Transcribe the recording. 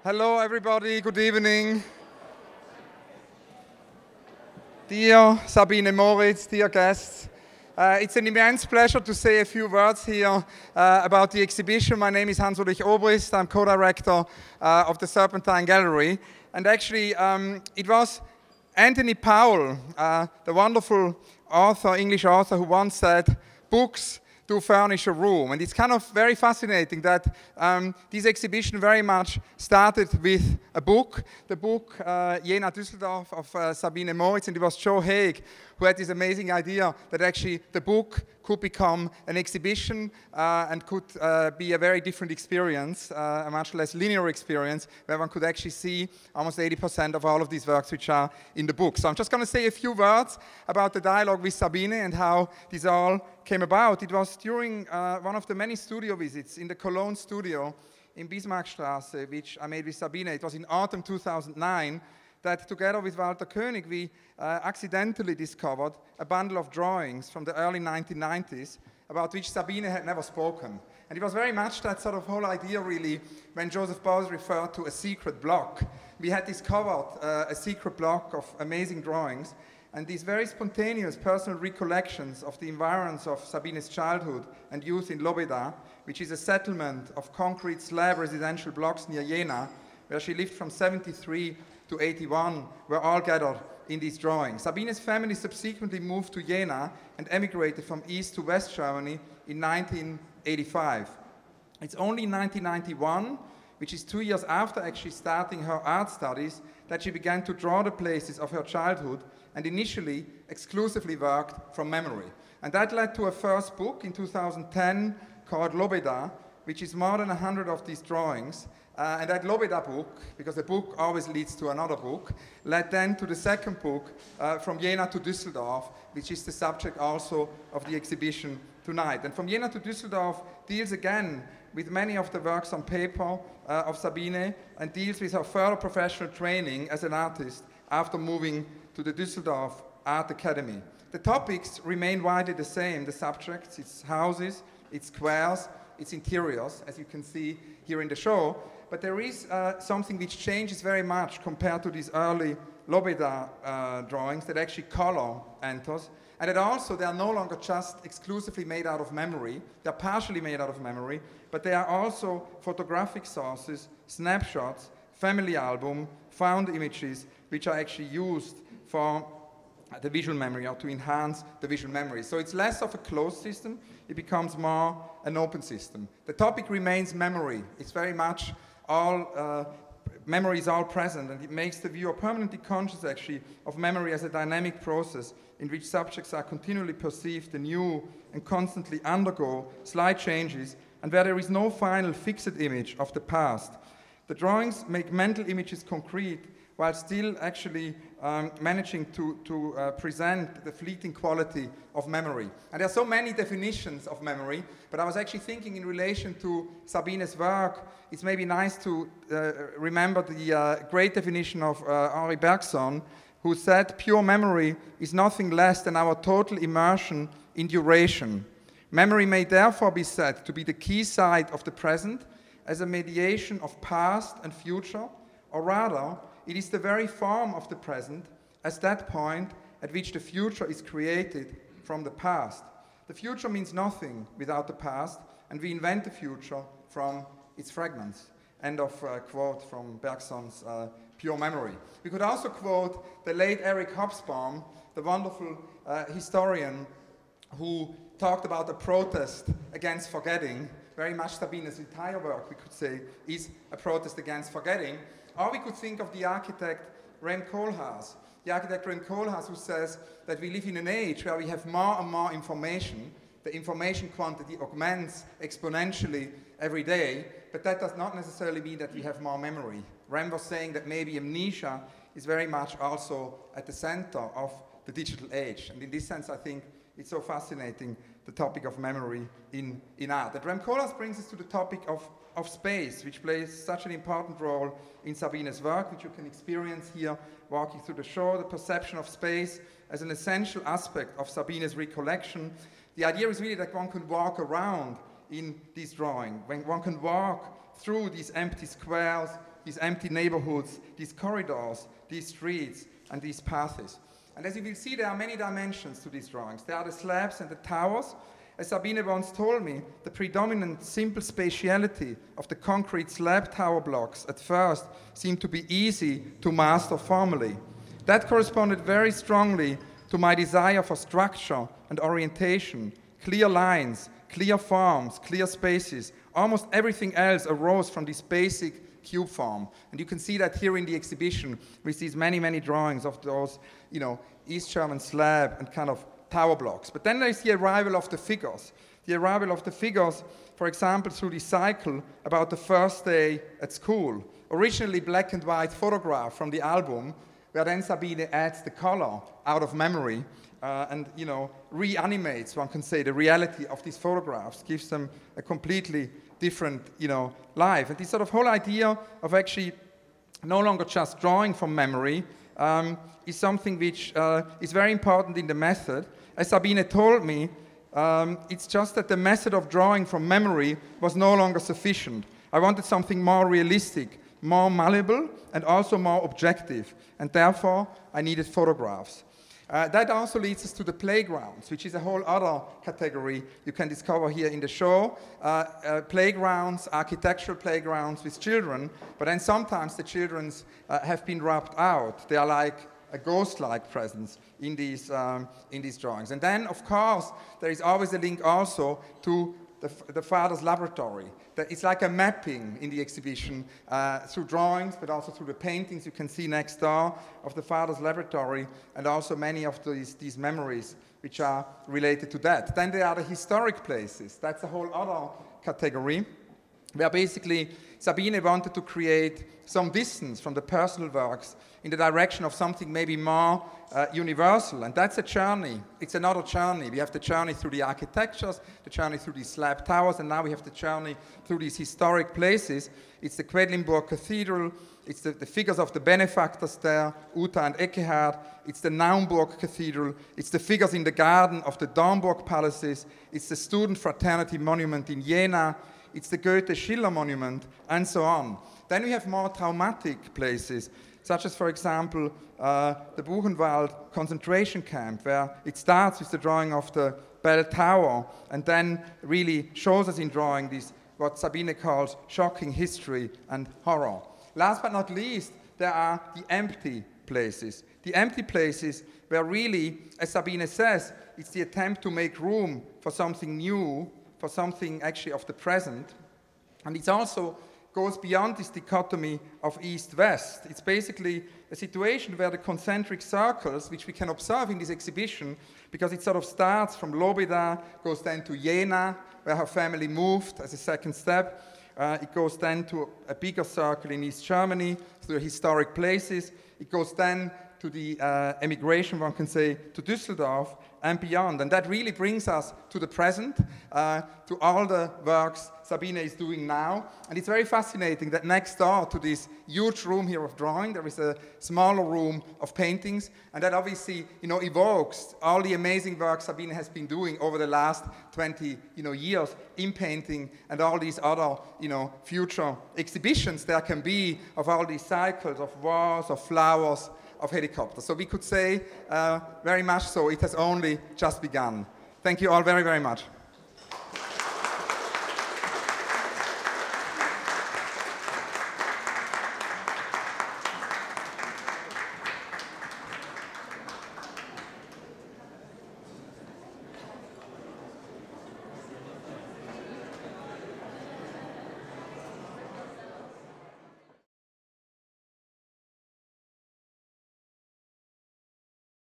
Hello everybody, good evening. Dear Sabine Moritz, dear guests, it's an immense pleasure to say a few words here about the exhibition. My name is Ulrich Obrist, I'm co-director of the Serpentine Gallery. And actually, it was Anthony Powell, the wonderful author, English author, who once said, "Books to furnish a room." And it's kind of very fascinating that this exhibition very much started with a book, the book JENA Düsseldorf of Sabine Moritz, and it was Joe Haig who had this amazing idea that actually the book could become an exhibition and could be a very different experience, a much less linear experience, where one could actually see almost 80% of all of these works which are in the book. So I'm just going to say a few words about the dialogue with Sabine and how this all came about. It was during one of the many studio visits in the Cologne studio in Bismarckstraße, which I made with Sabine. It was in autumn 2009 that together with Walter Koenig we accidentally discovered a bundle of drawings from the early 1990s about which Sabine had never spoken. And it was very much that sort of whole idea really when Joseph Beuys referred to a secret block. We had discovered a secret block of amazing drawings, and these very spontaneous personal recollections of the environs of Sabine's childhood and youth in Lobeda, which is a settlement of concrete slab residential blocks near Jena, where she lived from 73 to 81, were all gathered in these drawings. Sabine's family subsequently moved to Jena and emigrated from East to West Germany in 1985. It's only in 1991, which is 2 years after actually starting her art studies, that she began to draw the places of her childhood and initially exclusively worked from memory. And that led to a first book in 2010 called Lobeda, which is more than 100 of these drawings. And that Lobeda book, because a book always leads to another book, led then to the second book, From Jena to Düsseldorf, which is the subject also of the exhibition tonight. And From Jena to Düsseldorf deals again with many of the works on paper of Sabine and deals with her further professional training as an artist after moving to the Düsseldorf Art Academy. The topics remain widely the same, the subjects, its houses, its squares, its interiors, as you can see here in the show. But there is something which changes very much compared to these early Lobeda drawings, that actually color enters, and that also they are no longer just exclusively made out of memory. They're partially made out of memory, but they are also photographic sources, snapshots, family album, found images, which are actually used for the visual memory or to enhance the visual memory. So it's less of a closed system, it becomes more an open system. The topic remains memory. It's very much all, memory is all present, and it makes the viewer permanently conscious actually of memory as a dynamic process in which subjects are continually perceived anew and constantly undergo slight changes, and where there is no final fixed image of the past. The drawings make mental images concrete while still actually managing to present the fleeting quality of memory. And there are so many definitions of memory, but I was actually thinking in relation to Sabine's work, it's maybe nice to remember the great definition of Henri Bergson, who said, "Pure memory is nothing less than our total immersion in duration. Memory may therefore be said to be the key side of the present as a mediation of past and future, or rather, it is the very form of the present as that point at which the future is created from the past. The future means nothing without the past, and we invent the future from its fragments." End of quote from Bergson's Pure Memory. We could also quote the late Eric Hobsbawm, the wonderful historian who talked about a protest against forgetting. Very much Sabine's entire work, we could say, is a protest against forgetting. Or we could think of the architect Rem Koolhaas. The architect Rem Koolhaas, who says that we live in an age where we have more and more information. The information quantity augments exponentially every day, but that does not necessarily mean that we have more memory. Rem was saying that maybe amnesia is very much also at the center of the digital age. And in this sense, I think it's so fascinating, the topic of memory in art. That Rem Koolhaas brings us to the topic of space, which plays such an important role in Sabine's work, which you can experience here walking through the show, the perception of space as an essential aspect of Sabine's recollection. The idea is really that one can walk around in this drawing, when one can walk through these empty squares, these empty neighborhoods, these corridors, these streets, and these paths. And as you will see, there are many dimensions to these drawings. There are the slabs and the towers. As Sabine once told me, the predominant simple spatiality of the concrete slab tower blocks at first seemed to be easy to master formally. That corresponded very strongly to my desire for structure and orientation, clear lines, clear forms, clear spaces. Almost everything else arose from this basic cube form. And you can see that here in the exhibition with these many, many drawings of those, East German slab and kind of tower blocks. But then there's the arrival of the figures. The arrival of the figures, for example, through the cycle about the first day at school. Originally black and white photograph from the album, where then Sabine adds the color out of memory and reanimates, one can say, the reality of these photographs, gives them a completely different life. And this sort of whole idea of actually no longer just drawing from memory is something which is very important in the method. As Sabine told me, it's just that the method of drawing from memory was no longer sufficient. I wanted something more realistic, more malleable, and also more objective. And therefore, I needed photographs. That also leads us to the playgrounds, which is a whole other category you can discover here in the show. Playgrounds, architectural playgrounds with children, but then sometimes the children have been rubbed out. They are like a ghost-like presence in these drawings. And then, of course, there is always a link also to the father's laboratory. It's like a mapping in the exhibition through drawings, but also through the paintings you can see next door of the father's laboratory, and also many of these memories which are related to that. Then there are the historic places. That's a whole other category, where basically Sabine wanted to create some distance from the personal works in the direction of something maybe more universal. And that's a journey. It's another journey. We have the journey through the architectures, the journey through these slab towers, and now we have the journey through these historic places. It's the Quedlinburg Cathedral. It's the figures of the benefactors there, Uta and Eckehard. It's the Naumburg Cathedral. It's the figures in the garden of the Dornburg palaces. It's the student fraternity monument in Jena. It's the Goethe-Schiller monument, and so on. Then we have more traumatic places, such as, for example, the Buchenwald concentration camp, where it starts with the drawing of the bell tower, and then really shows us in drawing this, what Sabine calls shocking history and horror. Last but not least, there are the empty places. The empty places where really, as Sabine says, it's the attempt to make room for something new, for something actually of the present. And it also goes beyond this dichotomy of East-West. It's basically a situation where the concentric circles, which we can observe in this exhibition, because it sort of starts from Lobeda, goes then to Jena, where her family moved as a second step. It goes then to a bigger circle in East Germany, through historic places. It goes then to the emigration, one can say, to Düsseldorf and beyond. And that really brings us to the present, to all the works Sabine is doing now. And it's very fascinating that next door to this huge room here of drawing, there is a smaller room of paintings. And that obviously, evokes all the amazing work Sabine has been doing over the last 20, years in painting, and all these other, future exhibitions there can be of all these cycles of wars, of flowers, of helicopters. So we could say very much so, it has only just begun. Thank you all very, very much.